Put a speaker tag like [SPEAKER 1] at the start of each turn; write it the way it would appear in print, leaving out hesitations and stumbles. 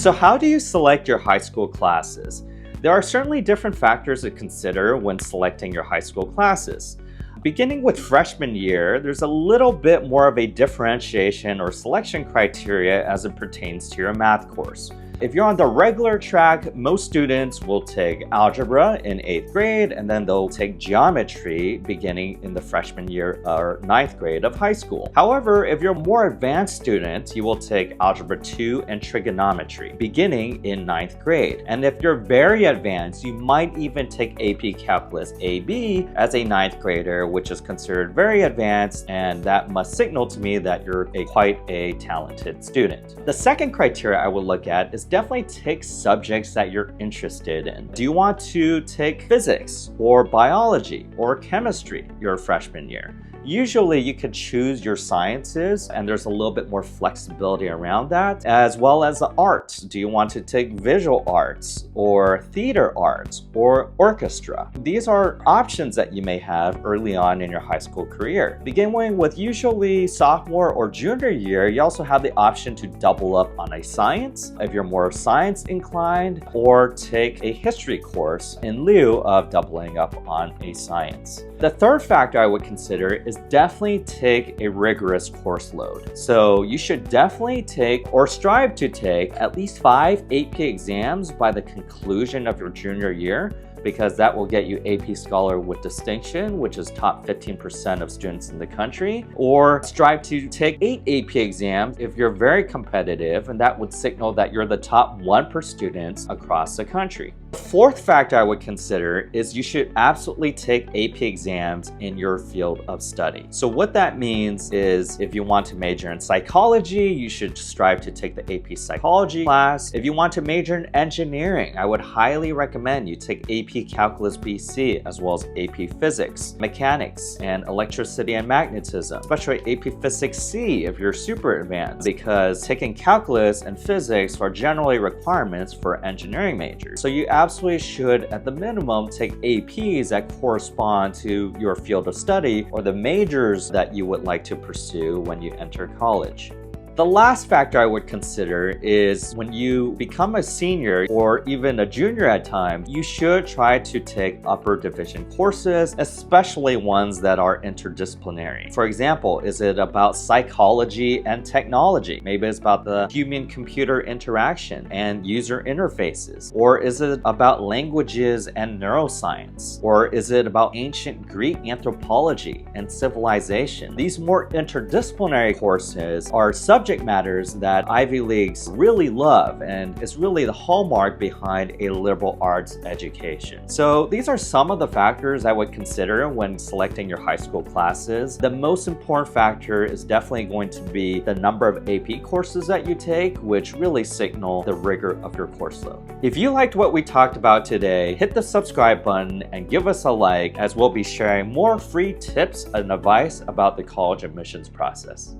[SPEAKER 1] So how do you select your high school classes? There are certainly different factors to consider when selecting your high school classes. Beginning with freshman year, there's a little bit more of a differentiation or selection criteria as it pertains to your math course. If you're on the regular track, most students will take algebra in 8th grade, and then they'll take geometry beginning in the freshman year or 9th grade of high school. However, if you're a more advanced student, you will take algebra 2 and trigonometry beginning in 9th grade. And if you're very advanced, you might even take AP Calculus AB as a 9th grader, which is considered very advanced, and that must signal to me that you're quite a talented student. The second criteria I would look at is definitely take subjects that you're interested in. Do you want to take physics or biology or chemistry your freshman year? Usually you could choose your sciences, and there's a little bit more flexibility around that, as well as the arts. Do you want to take visual arts or theater arts or orchestra? These are options that you may have early on in your high school career. Beginning with usually sophomore or junior year, you also have the option to double up on a science if you're more science inclined, or take a history course in lieu of doubling up on a science. The third factor I would consider is definitely take a rigorous course load. So you should definitely take or strive to take at least 5 AP exams by the conclusion of your junior year, because that will get you AP Scholar with distinction, which is top 15% of students in the country. Or strive to take 8 AP exams if you're very competitive, and that would signal that you're the top 1% students across the country. The fourth factor I would consider is you should absolutely take AP exams in your field of study. So what that means is if you want to major in psychology, you should strive to take the AP Psychology class. If you want to major in engineering, I would highly recommend you take AP Calculus BC, as well as AP Physics, Mechanics, and Electricity and Magnetism, especially AP Physics C if you're super advanced, because taking calculus and physics are generally requirements for engineering majors. So you absolutely should, at the minimum, take APs that correspond to your field of study or the majors that you would like to pursue when you enter college. The last factor I would consider is when you become a senior or even a junior at times, you should try to take upper division courses, especially ones that are interdisciplinary. For example, is it about psychology and technology? Maybe it's about the human-computer interaction and user interfaces. Or is it about languages and neuroscience? Or is it about ancient Greek anthropology and civilization? These more interdisciplinary courses are subject matters that Ivy Leagues really love, and it's really the hallmark behind a liberal arts education. So these are some of the factors I would consider when selecting your high school classes. The most important factor is definitely going to be the number of AP courses that you take, which really signal the rigor of your course load. If you liked what we talked about today, hit the subscribe button and give us a like, as we'll be sharing more free tips and advice about the college admissions process.